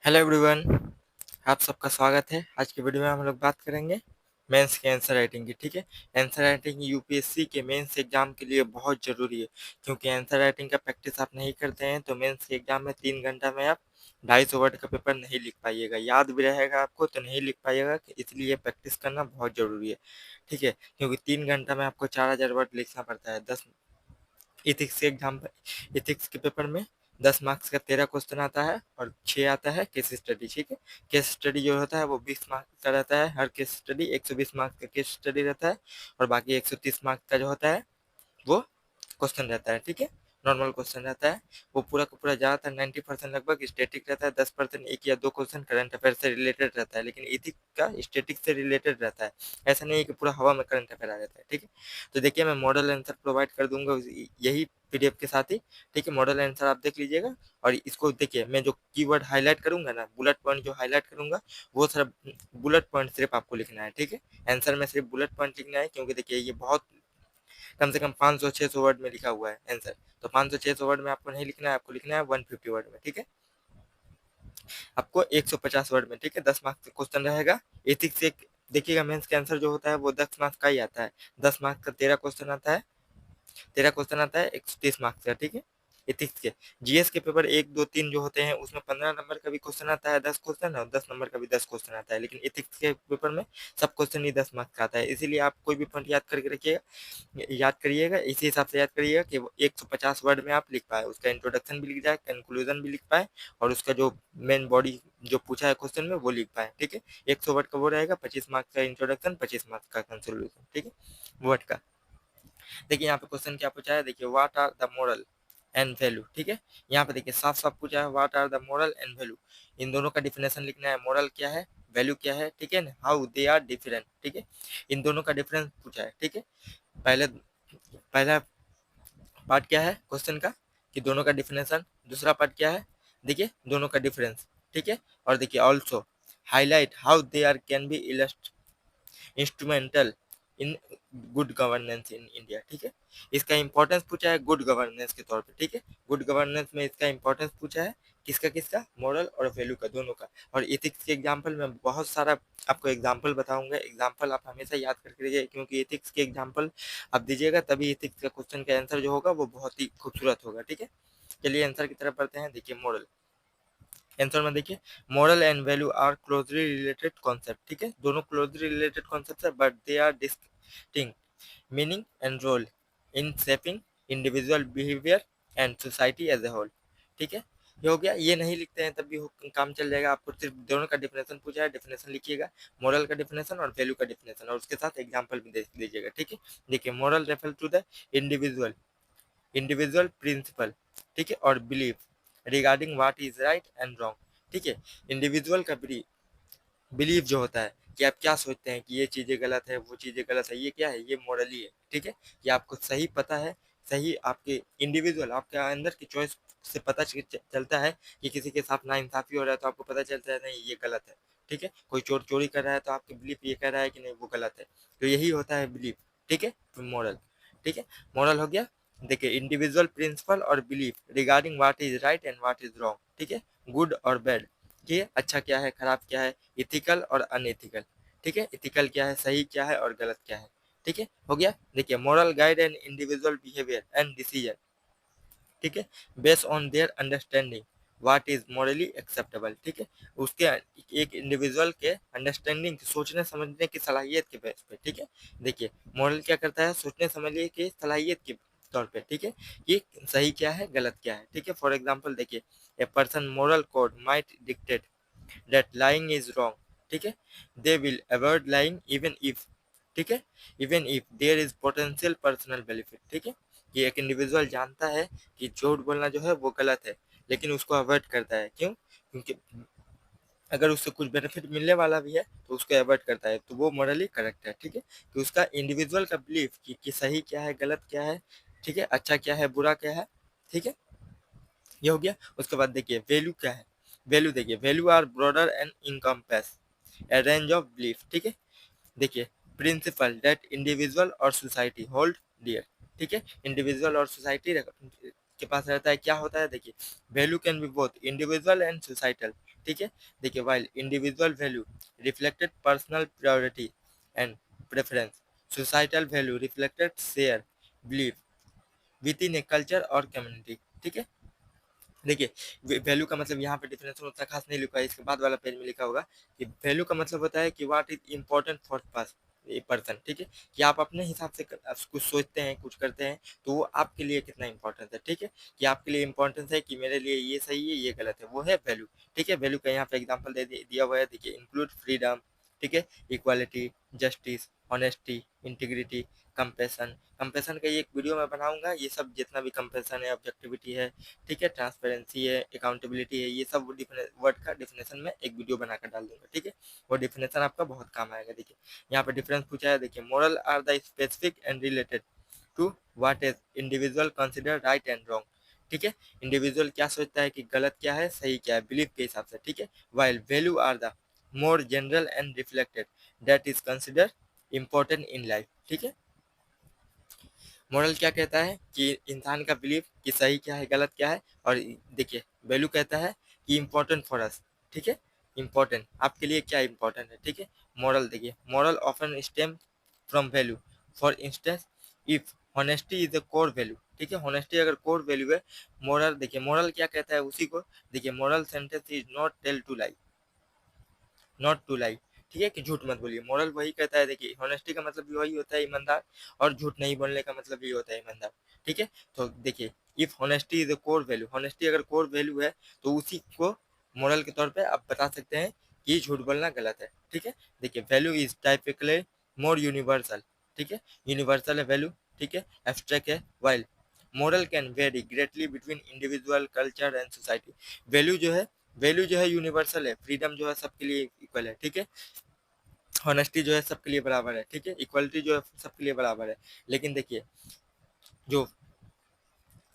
Hello everyone, आप सबका स्वागत है। आज की वीडियो में हम लोग बात करेंगे मेंस के आंसर राइटिंग की। ठीक है, आंसर राइटिंग यूपीएससी के मेंस एग्जाम के लिए बहुत ज़रूरी है, क्योंकि आंसर राइटिंग का प्रैक्टिस आप नहीं करते हैं तो मेंस के एग्जाम में 3 घंटा में आप 250 वर्ड का पेपर नहीं लिख पाइएगा। याद भी रहेगा आपको तो नहीं लिख पाइएगा, इसलिए प्रैक्टिस करना बहुत ज़रूरी है। ठीक है, क्योंकि 3 घंटा में आपको 4000 वर्ड लिखना पड़ता है। 10 इथिक्स के एग्जाम इथिक्स के पेपर में 10 मार्क्स का 13 क्वेश्चन आता है और 6 आता है केस स्टडी। ठीक है, केस स्टडी जो होता है वो 20 मार्क्स का रहता है। हर केस स्टडी 120 मार्क्स का केस स्टडी रहता है और बाकी 130 मार्क्स का जो होता है वो क्वेश्चन रहता है। ठीक है, नॉर्मल क्वेश्चन रहता है। वो पूरा का पूरा ज़्यादातर 90% लगभग स्टेटिक रहता है। 10% एक या दो क्वेश्चन करंट अफेयर से रिलेटेड रहता है, लेकिन इथिक्स का स्टेटिक से रिलेटेड रहता है। ऐसा नहीं है कि पूरा हवा में करंट अफेयर आ जाता है। ठीक है, तो देखिए मैं मॉडल आंसर प्रोवाइड कर दूंगा यही पीडीएफ के साथ ही। ठीक है, मॉडल आंसर आप देख लीजिएगा और इसको देखिए, मैं जो कीवर्ड हाईलाइट करूंगा ना, बुलेट पॉइंट जो हाईलाइट करूंगा वो सिर्फ बुलेट पॉइंट सिर्फ आपको लिखना है। ठीक है, आंसर में सिर्फ बुलेट पॉइंट लिखना है, क्योंकि देखिए ये बहुत कम से कम 500-600 वर्ड में लिखा हुआ है आंसर। तो 500-600 वर्ड में आपको नहीं लिखना है, आपको लिखना है 150 वर्ड में। ठीक है, आपको 150 वर्ड में। ठीक है, 10 मार्क्स का क्वेश्चन रहेगा। एथिक्स से देखिएगा, मेंस का आंसर जो होता है वो 10 मार्क्स का ही आता है। 10 मार्क्स का 13 क्वेश्चन आता है। 13 क्वेश्चन आता है 130 मार्क्स का। ठीक है, एथिक्स के। जीएस के पेपर 1, 2, 3 जो होते हैं उसमें 15 नंबर का भी क्वेश्चन आता है, 10 क्वेश्चन, और 10 नंबर का भी 10 क्वेश्चन आता है। लेकिन एथिक्स के पेपर में सब क्वेश्चन ही 10 मार्क्स का आता है। इसीलिए आप कोई भी पॉइंट याद करके रखिएगा, याद करिएगा, इसी हिसाब से याद करिएगा कि वो 150 वर्ड में आप लिख पाए, उसका इंट्रोडक्शन भी लिख जाए, कंक्लूजन भी लिख पाए, और उसका जो मेन बॉडी जो पूछा है क्वेश्चन में वो लिख पाए। ठीक है, 100 वर्ड का वो रहेगा, 25 मार्क्स का इंट्रोडक्शन, 25 मार्क्स का कंक्लूजन। ठीक है, वर्ड का। देखिए यहाँ पे क्वेश्चन क्या पूछा है, देखिए what are the moral and value. ठीक है, यहाँ पे देखिए साफ साफ पूछा है what are the moral and value. इन दोनों का डिफिनेशन लिखना है, मोरल क्या है, वैल्यू क्या है। ठीक है ना, हाउ दे आर डिफरेंट। ठीक है, इन दोनों का डिफरेंस पूछा है। ठीक है, पहले पहला पार्ट क्या है क्वेश्चन का कि दोनों का डिफिनेशन। दूसरा पार्ट क्या है, देखिए दोनों का डिफरेंस। ठीक है, और देखिए also highlight how they are can be instrumental in good governance in India. ठीक है, इसका इंपॉर्टेंस पूछा है गुड गवर्नेंस के तौर पे। ठीक है, गुड गवर्नेंस में इसका इंपॉर्टेंस पूछा है, किसका किसका, मोरल और वैल्यू का, दोनों का। और एथिक्स के एग्जाम्पल में बहुत सारा आपको एग्जाम्पल बताऊंगा। एग्जाम्पल आप हमेशा याद करके रखिए, क्योंकि एथिक्स के एग्जाम्पल आप दीजिएगा तभी एथिक्स का क्वेश्चन का आंसर जो होगा वो बहुत ही खूबसूरत होगा। ठीक है, चलिए आंसर की तरफ बढ़ते हैं। देखिए मॉडल आंसर में देखिए, moral and value are closely related concept. ठीक है, दोनों क्लोजली रिलेटेड कॉन्सेप्ट है, but they are distinct meaning and role in shaping individual behaviour and society as a whole. ठीक है, ये हो गया। ये नहीं लिखते हैं तब भी काम चल जाएगा। आपको सिर्फ दोनों का डिफिनेशन पूछा है, डिफिनेशन लिखिएगा, मॉरल का डिफिनेशन और वैल्यू का डिफिनेशन, और उसके साथ एग्जाम्पल भी दे दीजिएगा। ठीक है, देखिए moral refer to the individual individual principle. ठीक है, और belief regarding what is right and wrong. ठीक है, इंडिविजुअल का बिलीफ जो होता है कि आप क्या सोचते हैं कि ये चीज़ें गलत है, वो चीज़ें गलत है, ये क्या है, ये मॉरली है। ठीक है, कि आपको सही पता है, सही आपके इंडिविजुअल आपके अंदर की चॉइस से पता चलता है कि किसी के साथ नाइंसाफी हो रहा है तो आपको पता चलता है नहीं ये गलत है। ठीक है, कोई चोर चोरी कर रहा है तो आपके बिलीफ ये कह रहा है कि नहीं वो गलत है, तो यही होता है बिलीफ। ठीक है, मॉरल। ठीक है, मॉरल हो गया। देखिए इंडिविजुअल प्रिंसिपल और belief regarding what is right and what is wrong. ठीक है, गुड और बैड, कि अच्छा क्या है, खराब क्या है, इथिकल और अनएथिकल। ठीक है, इथिकल क्या है, सही क्या है और गलत क्या है। ठीक है, हो गया। देखिए moral guide and individual behaviour and decision. ठीक है, based on their understanding what is morally acceptable. ठीक है, उसके एक इंडिविजुअल के अंडरस्टैंडिंग, सोचने समझने की सलाहियत के बेस पे। ठीक है, देखिए मॉरल क्या करता है, सोचने समझने की सलाहियत के तौर पे। ठीक है, ये सही क्या है, गलत क्या है। ठीक है, फॉर एग्जाम्पल देखिए, a person moral code might dictate that lying is wrong। ठीक है, they will avoid lying even if, ठीक है, even if there is potential personal benefit। ठीक है, कि एक इंडिविजुअल जानता है कि झूठ बोलना जो है वो गलत है, लेकिन उसको अवॉइड करता है। क्यों? क्योंकि अगर उससे कुछ बेनिफिट मिलने वाला भी है तो उसको अवॉइड करता है, तो वो मॉरली करेक्ट है। ठीक है, कि उसका इंडिविजुअल का बिलीफ कि सही क्या है, गलत क्या है, ठीक है, अच्छा क्या है, बुरा क्या है। ठीक है, ये हो गया। उसके बाद देखिए वैल्यू क्या है, वैल्यू देखिए, value are broader and encompass a range of belief. ठीक है, देखिए प्रिंसिपल दैट इंडिविजुअल और सोसाइटी होल्ड डियर। ठीक है, इंडिविजुअल और सोसाइटी के पास रहता है, क्या होता है देखिए, value can be both individual and societal. ठीक है। देखिए while individual value reflected personal priority and preference, societal value reflected share belief with in a culture और कम्युनिटी, ठीक है। देखिए वैल्यू का मतलब यहाँ पे डिफरेंस उतना खास नहीं लिखा है, इसके बाद वाला पेज में लिखा होगा कि वैल्यू का मतलब होता है कि what is important for pass a person, ठीक है, कि आप अपने हिसाब से कुछ सोचते हैं, कुछ करते हैं, तो वो आपके लिए कितना इंपॉर्टेंट है, ठीक है, कि आपके लिए इंपॉर्टेंस है कि मेरे लिए ये सही है ये गलत है, वो है वैल्यू, ठीक है। वैल्यू का यहाँ पे एग्जाम्पल दिया हुआ है, देखिए इंक्लूड फ्रीडम, ठीक है, equality, justice, honesty, integrity, compassion. Compassion का एक वीडियो मैं बनाऊंगा, ये सब जितना भी कंपेशन है, ऑब्जेक्टिविटी है, ठीक है, ट्रांसपेरेंसी है, अकाउंटेबिलिटी है, ये सब वर्ड का डिफिनेशन में एक वीडियो बनाकर डाल दूंगा, ठीक है। वो डिफिनेशन आपका बहुत काम आएगा। देखिए यहाँ पे डिफरेंस पूछा है, देखिए moral are the specific and related to what is individual consider right and wrong, ठीक है। इंडिविजुअल क्या सोचता है कि गलत क्या है सही क्या है बिलीफ के हिसाब से, ठीक है। While value are the more general and reflected that is consider important in life, ठीक है। मॉरल क्या कहता है कि इंसान का बिलीफ कि सही क्या है गलत क्या है, और देखिए वैल्यू कहता है कि इम्पोर्टेंट फॉर अस, ठीक है, इम्पोर्टेंट आपके लिए क्या इम्पोर्टेंट है, ठीक है। मॉरल देखिए moral often stem from value, for instance if honesty is a core value, ठीक है, होनेस्टी अगर कोर वैल्यू है, मॉरल देखिए मॉरल क्या कहता है उसी को, देखिए moral sentence is not tell to lie, not to lie, ठीक है, कि झूठ मत बोलिए, मोरल वही कहता है। देखिए होनेस्टी का मतलब भी वही होता है ईमानदार, और झूठ नहीं बोलने का मतलब भी होता है ईमानदार, ठीक है। तो देखिए if honesty is a core value, honesty अगर कोर वैल्यू है तो उसी को मोरल के तौर पे आप बता सकते हैं कि झूठ बोलना गलत है, ठीक है। देखिए value is typically more universal, ठीक है, यूनिवर्सल है वैल्यू, ठीक है, एब्स्ट्रैक्ट है, while moral can very greatly between individual culture and society. Value जो है, वैल्यू जो है यूनिवर्सल है, फ्रीडम जो है सबके लिए इक्वल है, ठीक है, ऑनेस्टी जो है सबके लिए बराबर है, ठीक है, इक्वलिटी जो है सबके लिए बराबर है। लेकिन देखिए जो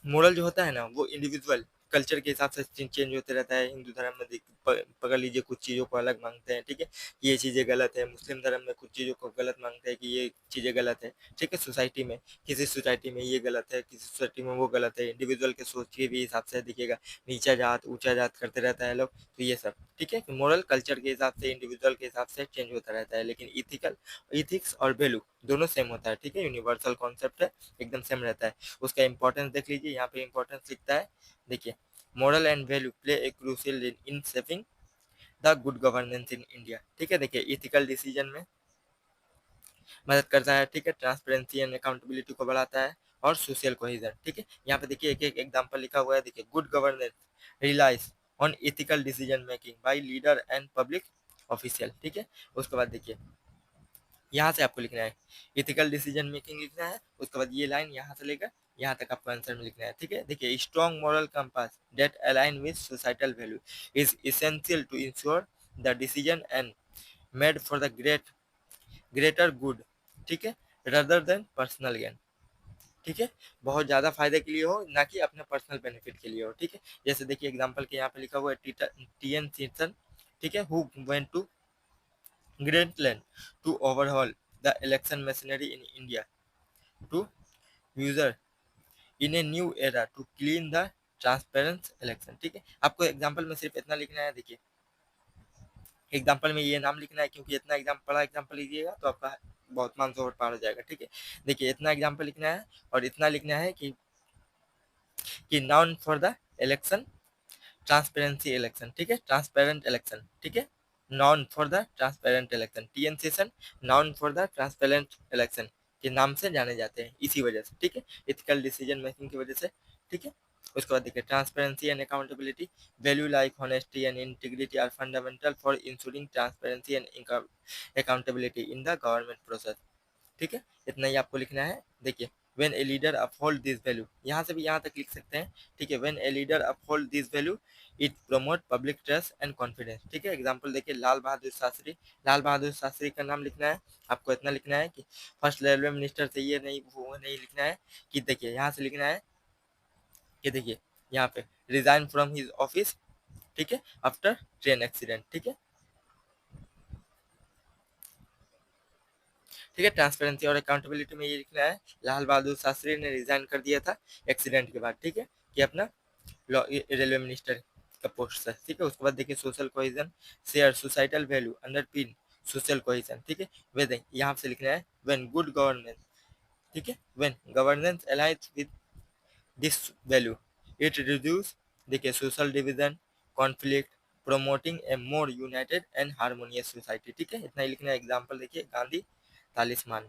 मोरल जो होता है ना वो इंडिविजुअल कल्चर के हिसाब से चेंज होते रहता है। हिंदू धर्म में पकड़ लीजिए कुछ चीज़ों को अलग मांगते हैं, ठीक है, ये चीज़ें गलत है, मुस्लिम धर्म में कुछ चीज़ों को गलत मांगते हैं कि ये चीज़ें गलत है, ठीक है। सोसाइटी में किसी सोसाइटी में ये गलत है, किसी सोसाइटी में वो गलत है, इंडिविजुअल के सोच के भी हिसाब से देखिएगा, नीचा जात ऊंचा जात करते रहता है लोग, तो ये सब ठीक है। मोरल कल्चर के हिसाब से इंडिविजुअल के हिसाब से चेंज होता रहता है, लेकिन इथिक्स और वैल्यू दोनों सेम होता है, ठीक है, यूनिवर्सल कॉन्सेप्ट है, एकदम सेम रहता है। उसका इंपॉर्टेंस देख लीजिए, यहाँ पे इंपॉर्टेंस लिखता है, देखिए moral and value play a crucial in shaping the good governance in India, ठीक है। देखिए इथिकल डिसीजन में मदद करता है, ठीक है, ट्रांसपेरेंसी एंड अकाउंटेबिलिटी को बढ़ाता है, और सोशल कोहेजन, ठीक है। यहाँ पे देखिए एक एक एग्जांपल लिखा हुआ है, देखिए good governance relies on ethical decision making by leader and public official, ठीक है। उसके बाद देखिए यहाँ से आपको लिखना है इथिकल डिसीजन मेकिंग लिखना है, उसके बाद ये लाइन यहाँ से लेकर यहाँ तक आपको आंसर में लिखना है, ठीक है। देखिए strong moral compass that align with societal value is essential to ensure the decision and made for the greater good, ठीक है, रदर देन पर्सनल गेन, ठीक है, बहुत ज़्यादा फायदे के लिए हो ना कि अपने पर्सनल बेनिफिट के लिए हो, ठीक है। जैसे देखिए एग्जांपल के यहाँ पे लिखा हुआ है टी एन सीटन, ठीक है, who went to Greenland to overhaul the election machinery in India to user in a new era to clean the transparent election, ठीक है। आपको एग्जांपल में सिर्फ इतना लिखना है, देखिए एग्जांपल में ये नाम लिखना है, क्योंकि इतना बड़ा एग्जांपल लीजिएगा तो आपका बहुत मार्क्स ओवर पार हो जाएगा, ठीक है। देखिए इतना एग्जांपल लिखना है, और इतना लिखना है कि noun for the election transparency election, ठीक है, ट्रांसपेरेंट इलेक्शन, ठीक है, non for the transparent election, TN session non for the transparent election के नाम से जाने जाते हैं, इसी वजह से, ठीक है, इथिकल डिसीजन मेकिंग की वजह से, ठीक है। उसके बाद देखिए transparency and accountability value like honesty and integrity are fundamental for ensuring transparency and accountability in the government process, ठीक है, इतना ही आपको लिखना है। देखिए when a leader uphold this value, यहाँ से भी यहाँ तक लिख सकते हैं, ठीक है, when a leader uphold this value it promote public trust and confidence, ठीक है। एग्जांपल देखिए लाल बहादुर शास्त्री, लाल बहादुर शास्त्री का नाम लिखना है, आपको इतना लिखना है कि फर्स्ट रेलवे मिनिस्टर से ये नहीं वो नहीं लिखना है, कि देखिए यहाँ से लिखना है कि देखिए यहाँ पे रिजाइन फ्रॉम हिज ऑफिस, ठीक है, आफ्टर ट्रेन एक्सीडेंट, ठीक है, ठीक है। ट्रांसपेरेंसी और अकाउंटेबिलिटी में ये लिखना है लाल बहादुर शास्त्री ने रिजाइन कर दिया था एक्सीडेंट के बाद, ठीक है, कि अपना रेलवे मिनिस्टर का पोस्ट है, ठीक है। उसके बाद देखिए social cohesion, share societal value अंडरपिन social cohesion, ठीक है। वे देखिए यहाँ से लिखना है व्हेन गुड गवर्नेंस, ठीक है, when governance aligns with this value it reduce, देखिए social division, conflict, promoting a more united and harmonious society, ठीक है। इतना ही लिखना है। एग्जाम्पल देखिए गांधी तालिस्मान,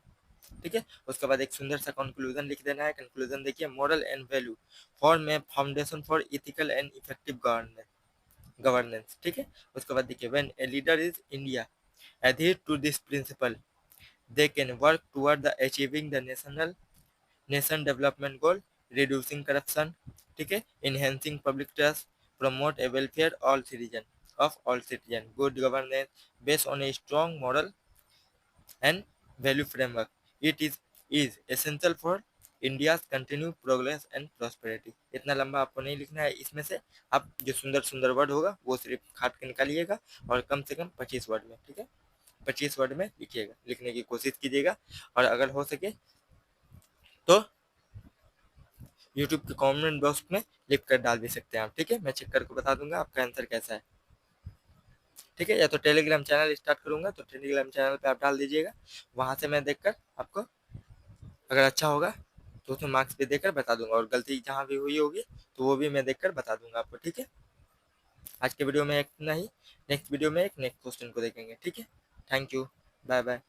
ठीक है। उसके बाद एक सुंदर सा कंक्लूजन लिख देना है। कंक्लूजन देखिए moral and value form A foundation for ethical and effective governance, ठीक है। उसके बाद देखिए when a leader is India adhere to this principle they can work toward the achieving the nation development goal, reducing corruption, ठीक है, enhancing public trust, promote a welfare all citizen, good governance based on a strong moral and value framework. It is essential for India's continued progress and prosperity. इतना लंबा आपको नहीं लिखना है। इसमें से आप जो सुंदर सुंदर वर्ड होगा वो सिर्फ काट के निकालिएगा और कम से कम 25 वर्ड में, ठीक है, 25 वर्ड में लिखिएगा, लिखने की कोशिश कीजिएगा। और अगर हो सके तो यूट्यूब के कमेंट बॉक्स में लिख कर डाल भी सकते हैं आप, ठीक है। मैं चेक करके बता दूंगा आपका आंसर कैसा है, ठीक है। या तो टेलीग्राम चैनल स्टार्ट करूंगा तो टेलीग्राम चैनल पे आप डाल दीजिएगा, वहां से मैं देखकर आपको अगर अच्छा होगा तो उसमें मार्क्स भी देकर बता दूंगा, और गलती जहाँ भी हुई होगी तो वो भी मैं देखकर बता दूंगा आपको, ठीक है। आज के वीडियो में इतना ही, नेक्स्ट वीडियो में एक नेक्स्ट क्वेश्चन को देखेंगे, ठीक है। Thank you, bye bye.